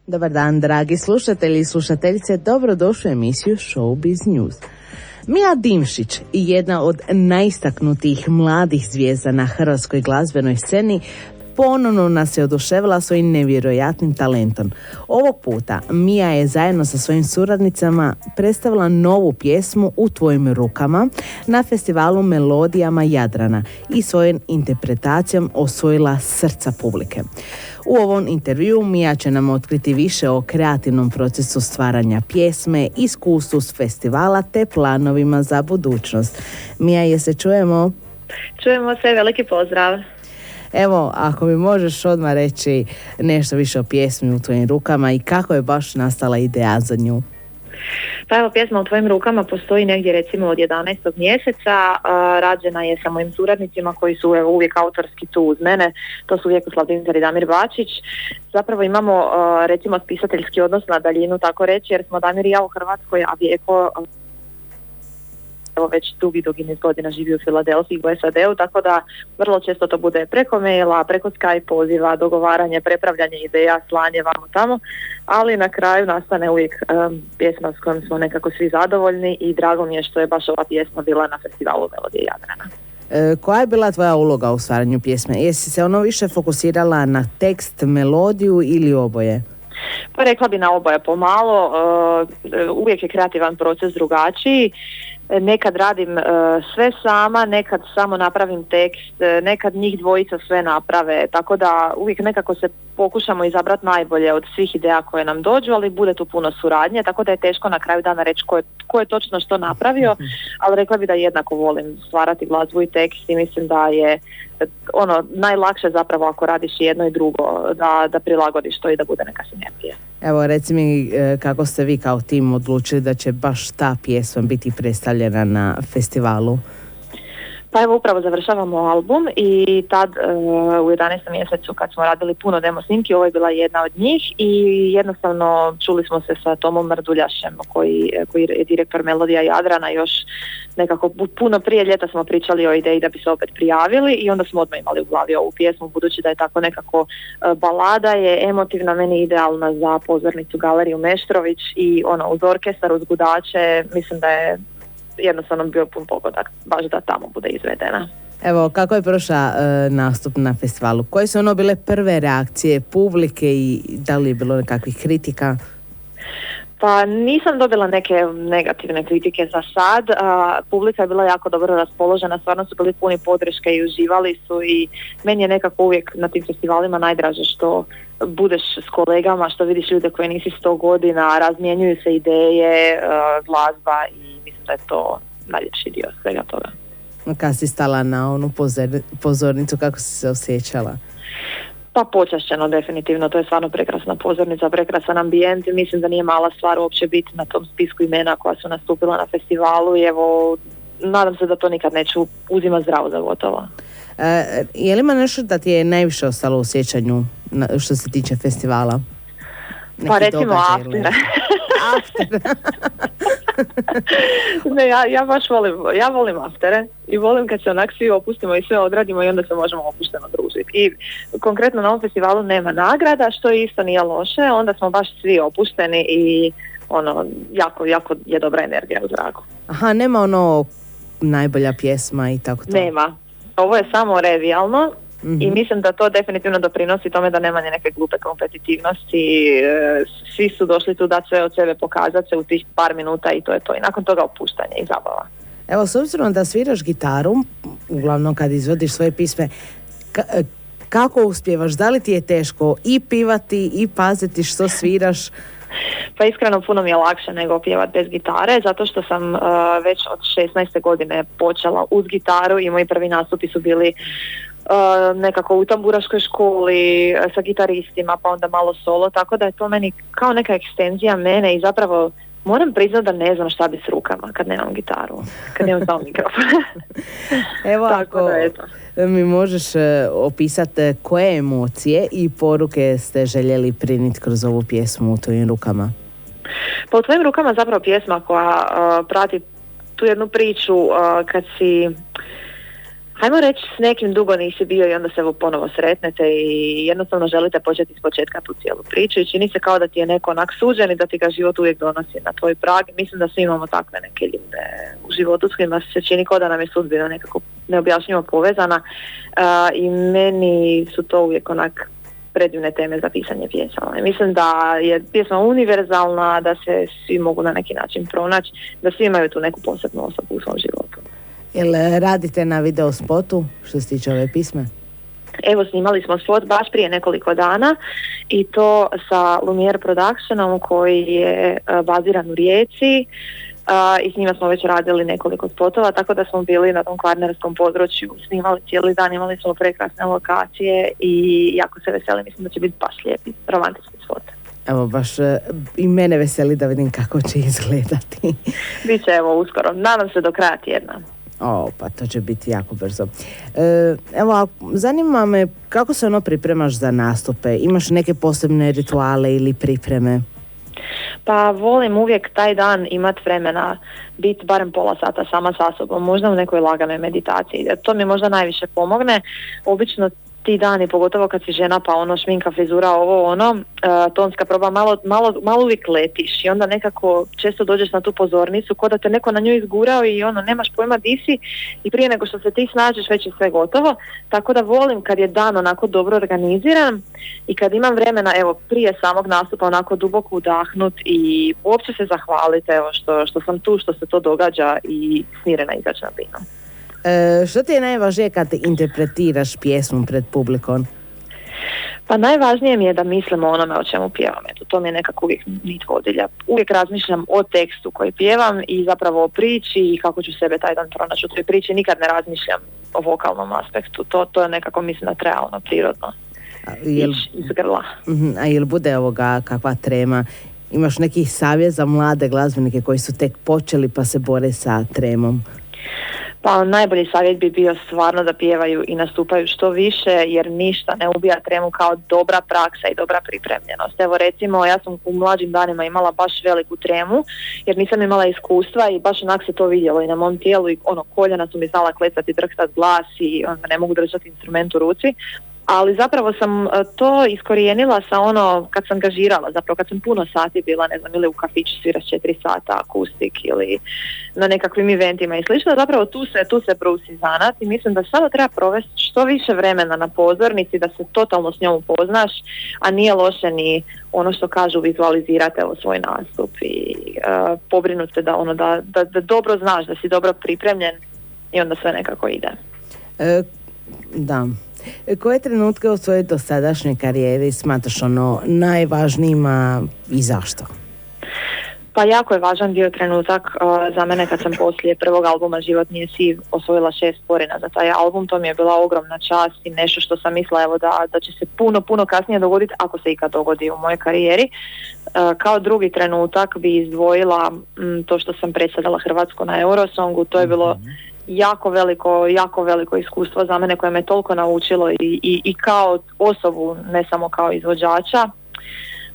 Dobar dan, dragi slušatelji i slušateljice, dobrodošli u emisiju Showbiz News. Mija Dimšić, jedna od najistaknutijih mladih zvijezda na hrvatskoj glazbenoj sceni, ponovno nas je oduševila svojim nevjerojatnim talentom. Ovog puta Mija je zajedno sa svojim suradnicama predstavila novu pjesmu U tvojim rukama na festivalu Melodijama Jadrana i svojom interpretacijom osvojila srca publike. U ovom intervjuu Mija će nam otkriti više o kreativnom procesu stvaranja pjesme, iskustvu s festivala te planovima za budućnost. Mija, je se čujemo? Čujemo se, veliki pozdrav. Evo, ako mi možeš odmah reći nešto više o pjesmi U tvojim rukama i kako je baš nastala ideja za nju. Pa evo, pjesma U tvojim rukama postoji negdje recimo od 11. mjeseca, rađena je sa mojim suradnicima koji su uvijek autorski tu uz mene, to su uvijek Slavdintar i Damir Bačić. Zapravo imamo recimo spisateljski odnos na daljinu, tako reći, jer smo Damir i ja u Hrvatskoj, a Vjeko već dugi niz godina živi u Filadelfiji, u SAD-u, tako da vrlo često to bude preko maila, preko Skype poziva, dogovaranje, prepravljanje ideja, slanje vamo tamo, ali na kraju nastane uvijek pjesma s kojom smo nekako svi zadovoljni i drago mi je što je baš ova pjesma bila na festivalu Melodije Jadrana. Koja je bila tvoja uloga u stvaranju pjesme? Jesi se više fokusirala na tekst, melodiju ili oboje? Pa rekla bi na oboje pomalo, uvijek je kreativan proces drugačiji. Nekad radim sve sama, nekad samo napravim tekst, nekad njih dvojica sve naprave, tako da uvijek nekako se pokušamo izabrati najbolje od svih ideja koje nam dođu, ali bude tu puno suradnje, tako da je teško na kraju dana reći ko je točno što napravio, ali rekla bi da jednako volim stvarati glazbu i tekst i mislim da je najlakše zapravo ako radiš jedno i drugo, da prilagodiš to i da bude neka sinergija. Evo, reci mi kako ste vi kao tim odlučili da će baš ta pjesma biti predstavljena na festivalu? Pa evo, upravo završavamo album i tad u 11. mjesecu kad smo radili puno demo snimki, ovo je bila jedna od njih i jednostavno čuli smo se sa Tomom Mrduljašem koji je direktor Melodija Jadrana. Još nekako puno prije ljeta smo pričali o ideji da bi se opet prijavili i onda smo odmah imali u glavi ovu pjesmu, budući da je tako nekako balada, je emotivna, meni idealna za pozornicu Galeriju Meštrović i uz orkestar, uz gudače, mislim da je jednostavno bio pun pogodak baš da tamo bude izvedena. Evo, kako je prošla nastup na festivalu? Koje su bile prve reakcije publike i da li je bilo nekakvih kritika? Pa nisam dobila neke negativne kritike za sad. Publika je bila jako dobro raspoložena, stvarno su bili puni podrške i uživali su i meni je nekako uvijek na tim festivalima najdraže što budeš s kolegama, što vidiš ljude koji nisi 100 godina, razmjenjuju se ideje, glazba i mislim da je to najljepši dio svega toga. Kad si stala na onu pozornicu, kako si se osjećala? Pa počašćeno definitivno, to je stvarno prekrasna pozornica, prekrasan ambijent i mislim da nije mala stvar uopće biti na tom spisku imena koja su nastupila na festivalu i evo, nadam se da to nikad neću uzimati zdravo za gotovo. Je li ima nešto da ti je najviše ostalo u sjećanju što se tiče festivala? Pa recimo after. Ne, ja baš volim aftere i volim kad se onak svi opustimo i sve odradimo i onda se možemo opušteno družiti. I konkretno na ovom festivalu nema nagrada, što isto nije loše, onda smo baš svi opušteni i jako je dobra energija u zraku. Aha, nema najbolja pjesma i tako to? Nema. Ovo je samo revijalno. Mm-hmm. I mislim da to definitivno doprinosi tome da nema neke glupe kompetitivnosti, svi su došli tu da sve od sebe pokazati se u tih par minuta i to je to. I nakon toga opuštanje i zabava. Evo, s obzirom da sviraš gitaru, uglavnom kad izvodiš svoje pisme, kako uspijevaš? Da li ti je teško i pivati i paziti što sviraš? Pa iskreno puno mi je lakše nego pjevati bez gitare, zato što sam već od 16. godine počela uz gitaru i moji prvi nastupi su bili nekako u tamburaškoj školi sa gitaristima, pa onda malo solo, tako da je to meni kao neka ekstenzija mene i zapravo moram priznati da ne znam šta bi s rukama kad nemam gitaru, kad nemam samo mikrofon. Evo, ako mi možeš opisati koje emocije i poruke ste željeli prenijeti kroz ovu pjesmu U tvojim rukama? Pa U tvojim rukama zapravo pjesma koja prati tu jednu priču kad si hajmo reći, s nekim dugo nisi bio i onda se evo ponovo sretnete i jednostavno želite početi iz početka tu cijelu priču i čini se kao da ti je neko onak suđen i da ti ga život uvijek donosi na tvoj prag. Mislim da svi imamo takve neke ljude u životu s kojima se čini kao da nam je sudbina nekako neobjašnjivo povezana i meni su to uvijek onak predivne teme za pisanje pjesama. Mislim da je pjesma univerzalna, da se svi mogu na neki način pronaći, da svi imaju tu neku posebnu osobu u svom životu. Jel radite na video spotu što se tiče ove pisme? Evo, snimali smo spot baš prije nekoliko dana i to sa Lumiere Productionom koji je baziran u Rijeci i s njima smo već radili nekoliko spotova, tako da smo bili na tom kvarnerskom području, snimali cijeli dan, imali smo prekrasne lokacije i jako se veselim, mislim da će biti baš lijepi, romantični spot. Evo, baš i mene veseli da vidim kako će izgledati. Biće evo uskoro, nadam se do kraja tjedna. Pa to će biti jako brzo. Evo, zanima me kako se pripremaš za nastupe? Imaš neke posebne rituale ili pripreme? Pa volim uvijek taj dan imat vremena biti barem pola sata sama sa sobom, možda u nekoj laganoj meditaciji. To mi možda najviše pomogne. Obično ti dani, pogotovo kad si žena pa šminka, frizura, tonska proba, malo uvijek letiš i onda nekako često dođeš na tu pozornicu ko da te neko na nju izgurao i nemaš pojma di si i prije nego što se ti snađeš već je sve gotovo, tako da volim kad je dan onako dobro organiziran i kad imam vremena prije samog nastupa onako duboko udahnut i uopće se zahvaliti što sam tu, što se to događa i smirena izaći na binu. Što ti je najvažnije kad interpretiraš pjesmu pred publikom? Pa najvažnije mi je da mislim o onome o čemu pjevam. To mi je nekako uvijek nit vodilja. Uvijek razmišljam o tekstu koji pjevam i zapravo o priči i kako ću sebe taj dan pronaći u toj priči. Nikad ne razmišljam o vokalnom aspektu. To je nekako, mislim, da treba prirodno iz grla. A jel bude kakva trema? Imaš neki savjet za mlade glazbenike koji su tek počeli pa se bore sa tremom? Pa najbolji savjet bi bio stvarno da pjevaju i nastupaju što više, jer ništa ne ubija tremu kao dobra praksa i dobra pripremljenost. Evo recimo, ja sam u mlađim danima imala baš veliku tremu, jer nisam imala iskustva i baš onak se to vidjelo i na mom tijelu i koljena su mi znala klecati, drhtat glas i onda ne mogu držati instrument u ruci. Ali zapravo sam to iskorijenila sa kad sam angažirala, zapravo kad sam puno sati bila, ne znam, ili u kafiću sviraš 4 sata akustik ili na nekakvim eventima i slično, zapravo tu se brusi zanat i mislim da samo treba provesti što više vremena na pozornici, da se totalno s njom upoznaš, a nije loše ni ono što kažu vizualizirate u svoj nastup i pobrinuti se da dobro znaš, da si dobro pripremljen i onda sve nekako ide. Da. Koje trenutke u svojoj dosadašnjoj karijeri smatraš najvažnijima i zašto? Pa jako je važan bio trenutak za mene kad sam poslije prvog albuma Život nije siv osvojila 6 sporina za taj album. To mi je bila ogromna čast i nešto što sam mislila da će se puno kasnije dogoditi, ako se ikad dogodi u mojoj karijeri. Kao drugi trenutak bi izdvojila to što sam predstavljala Hrvatsku na Eurosongu. To je bilo jako veliko iskustvo za mene koje me toliko naučilo i kao osobu, ne samo kao izvođača.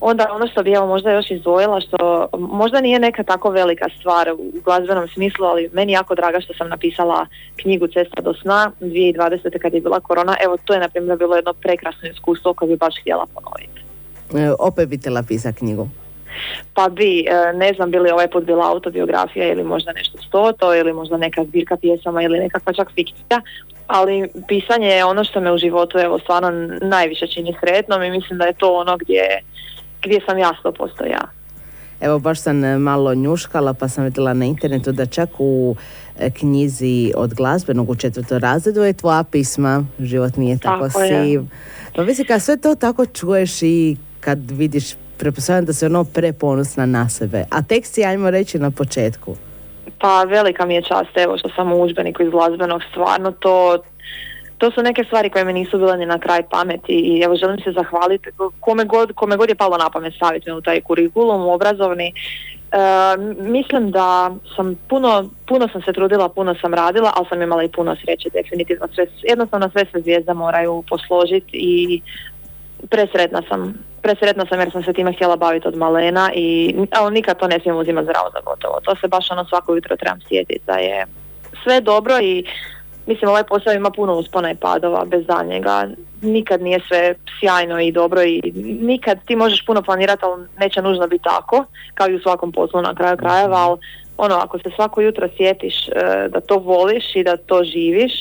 Onda ono što bi možda još izdvojila, što možda nije neka tako velika stvar u glazbenom smislu, ali meni jako draga što sam napisala knjigu Cesta do sna 2020. kad je bila korona. Evo, to je na primjer bilo jedno prekrasno iskustvo koje bi baš htjela ponoviti. Opet bi htjela pisati knjigu? Pa ne znam, bi li ovaj put bila autobiografija ili možda nešto stoto ili možda neka zbirka pjesama ili nekakva čak fikcija, ali pisanje je ono što me u životu stvarno najviše čini sretnom i mislim da je to ono gdje sam ja 100% ja. Evo, baš sam malo njuškala pa sam vidjela na internetu da čak u knjizi od glazbenog u 4. razredu je tvoja pisma Život nije tako siv. Pa mislim, kad sve to tako čuješ i kad vidiš, pretpostavljam da se preponosna na sebe. A tekst je, ajmo reći, na početku. Pa velika mi je čast što sam u udžbeniku iz glazbenog, stvarno to su neke stvari koje mi nisu bile ni na kraj pameti i želim se zahvaliti kome god je palo na pamet staviti u taj kurikulum obrazovni. Mislim da sam puno sam se trudila, puno sam radila, ali sam imala i puno sreće, definitivno. Jednostavno sve se zvijezda moraju posložiti i presretna sam jer sam se time htjela baviti od malena i nikad to ne smijem uzimati zdravo za gotovo. To se baš svako jutro trebam sjetiti da je sve dobro i mislim ovaj posao ima puno uspona i padova bez daljnjega, nikad nije sve sjajno i dobro i nikad ti možeš puno planirati, ali neće nužno biti tako, kao i u svakom poslu na kraju krajeva, ali ako se svako jutro sjetiš da to voliš i da to živiš,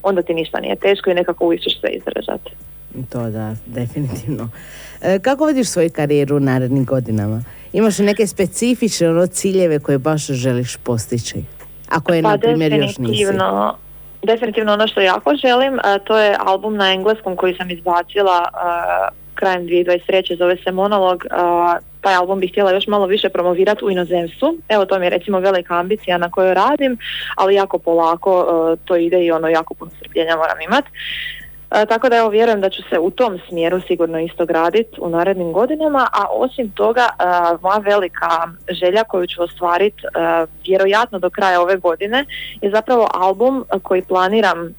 onda ti ništa nije teško i nekako uvijek ćeš sve izdržati. To da, definitivno. Kako vidiš svoju karijeru u narednim godinama? Imaš li neke specifične ciljeve koje baš želiš postići? Ako je, na primjer, još nisi. Definitivno ono što jako želim, to je album na engleskom koji sam izbacila krajem 2023. zove se Monolog. Taj album bih htjela još malo više promovirati u inozemstvu. Evo, to mi je recimo velika ambicija na kojoj radim, ali jako polako to ide i jako puno strpljenja moram imati. Tako da vjerujem da ću se u tom smjeru sigurno isto graditi u narednim godinama, a osim toga moja velika želja koju ću ostvariti vjerojatno do kraja ove godine je zapravo album koji planiram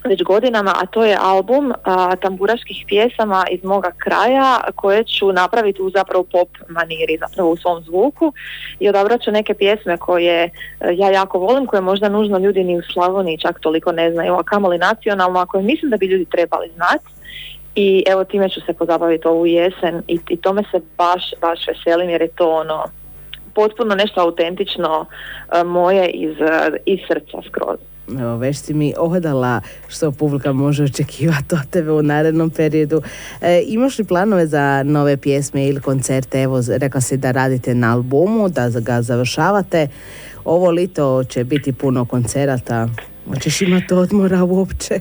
već godinama, a to je album tamburaških pjesama iz moga kraja koje ću napraviti u zapravo pop maniri, zapravo u svom zvuku, i odabrat ću neke pjesme koje ja jako volim, koje možda nužno ljudi ni u Slavoniji čak toliko ne znaju, a kamoli nacionalno, a koje mislim da bi ljudi trebali znati. I evo, time ću se pozabaviti ovu jesen i tome se baš veselim, jer je to potpuno nešto autentično moje iz srca skroz. Evo, već si mi odala što publika može očekivati od tebe u narednom periodu. Imaš li planove za nove pjesme ili koncerte? Evo, rekla si da radite na albumu, da ga završavate. Ovo lito će biti puno koncerata. Hoćeš imati odmora uopće?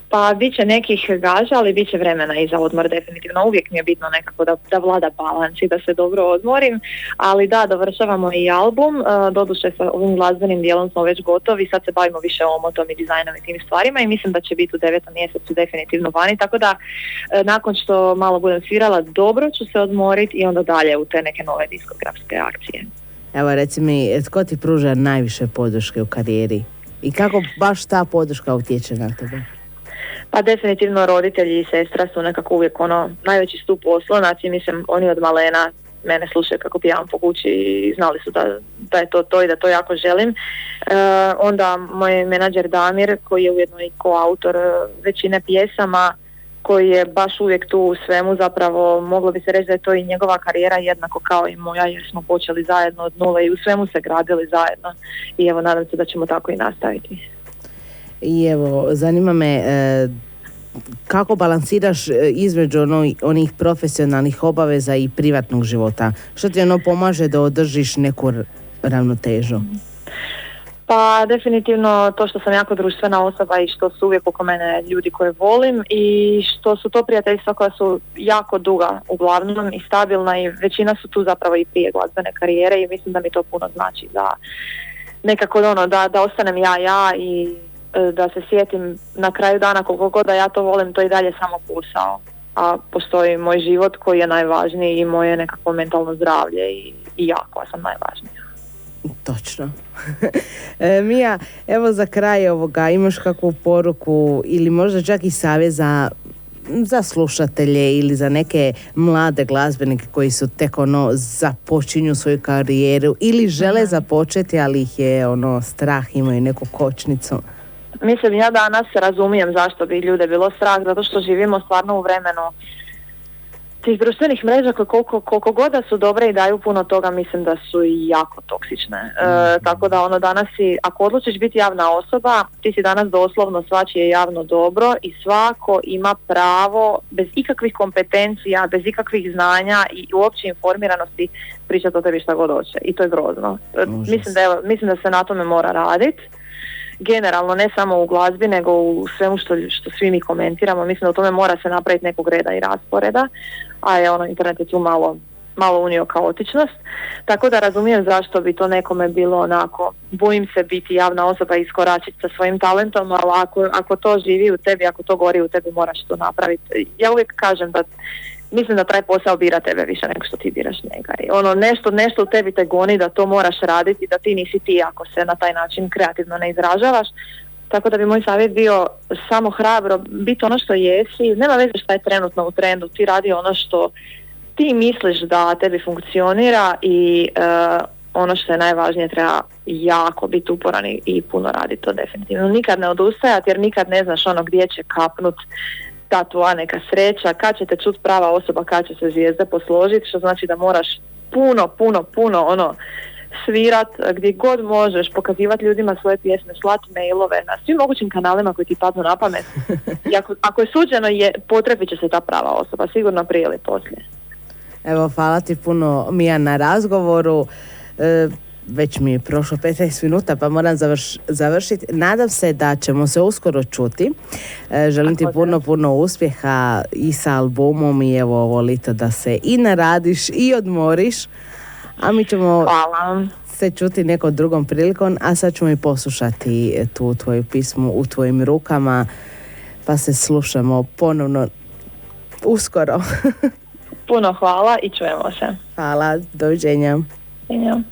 Pa bit će nekih gaža, ali bit će vremena i za odmor definitivno. Uvijek mi je bitno nekako da vlada balans i da se dobro odmorim, ali da, dovršavamo i album. Doduše sa ovim glazbenim dijelom smo već gotovi, sad se bavimo više omotom i dizajnom i tim stvarima i mislim da će biti u 9. mjesecu definitivno vani, tako da nakon što malo budem svirala, dobro ću se odmoriti i onda dalje u te neke nove diskografske akcije. Evo, reci mi, tko ti pruža najviše podrške u karijeri i kako baš ta podrška utječe na tebe? Pa definitivno roditelji i sestra su nekako uvijek najveći stup oslonac i mislim oni od malena mene slušaju kako pjevam po kući i znali su da je to i da to jako želim. Onda moj menadžer Damir koji je ujedno i koautor većine pjesama, koji je baš uvijek tu u svemu, zapravo moglo bi se reći da je to i njegova karijera jednako kao i moja, jer smo počeli zajedno od nule i u svemu se gradili zajedno i evo nadam se da ćemo tako i nastaviti. I evo, zanima me kako balansiraš između onih profesionalnih obaveza i privatnog života? Što ti pomaže da održiš neku ravnotežu? Pa definitivno to što sam jako društvena osoba i što su uvijek oko mene ljudi koje volim i što su to prijateljstva koja su jako duga uglavnom i stabilna i većina su tu zapravo i prije glazbene karijere i mislim da mi to puno znači da nekako da ostanem ja i da se sjetim na kraju dana koliko god da ja to volim, to i dalje samo posao. A postoji moj život koji je najvažniji i moje nekako mentalno zdravlje i ja koja sam najvažnija. Točno. Mija, evo za kraj ovoga, imaš kakvu poruku ili možda čak i savjet za slušatelje ili za neke mlade glazbenike koji su tek započinju svoju karijeru ili žele započeti, ali ih je strah, imaju neku kočnicu? Mislim, ja danas razumijem zašto bi ljude bilo strah, zato što živimo stvarno u vremenu tih društvenih mreža koje koliko god da su dobre i daju puno toga, mislim da su i jako toksične. Tako da danas ako odlučiš biti javna osoba, ti si danas doslovno svačije javno dobro i svako ima pravo bez ikakvih kompetencija, bez ikakvih znanja i uopće informiranosti pričati o tebi šta god hoće. I to je grozno. Mislim da se na tome mora raditi. Generalno, ne samo u glazbi, nego u svemu što svi mi komentiramo. Mislim da u tome mora se napraviti nekog reda i rasporeda, a internet je tu malo unio kaotičnost. Tako da razumijem zašto bi to nekome bilo onako, bojim se biti javna osoba i iskoračiti sa svojim talentom, ali ako to živi u tebi, ako to gori u tebi, moraš to napraviti. Ja uvijek kažem da mislim da taj posao bira tebe više nego što ti biraš njega. I nešto u tebi te goni da to moraš raditi, da ti nisi ti ako se na taj način kreativno ne izražavaš. Tako da bi moj savjet bio samo hrabro, biti ono što jesi, nema veze šta je trenutno u trendu, ti radi ono što ti misliš da tebi funkcionira i ono što je najvažnije, treba jako biti uporan i puno raditi to definitivno. Nikad ne odustajati, jer nikad ne znaš ono gdje će kapnut ta tvoja neka sreća, kad će te čut prava osoba, kad će se zvijezde posložiti, što znači da moraš puno ono svirat gdje god možeš, pokazivati ljudima svoje pjesme, slati mailove na svim mogućim kanalima koji ti padnu na pamet. I ako je suđeno, potrebit će se ta prava osoba, sigurno prije ili poslije. Evo, hvala ti puno, Mija, na razgovoru. Već mi je prošlo 15 minuta, pa moram završiti. Nadam se da ćemo se uskoro čuti. Želim ti puno uspjeha i sa albumom i evo ovo lito da se i naradiš i odmoriš. A mi ćemo se čuti nekom drugom prilikom, a sad ćemo i poslušati tu tvoju pismu U tvojim rukama, pa se slušamo ponovno uskoro. Puno hvala i čujemo se. Hvala, doviđenja. Doviđenja.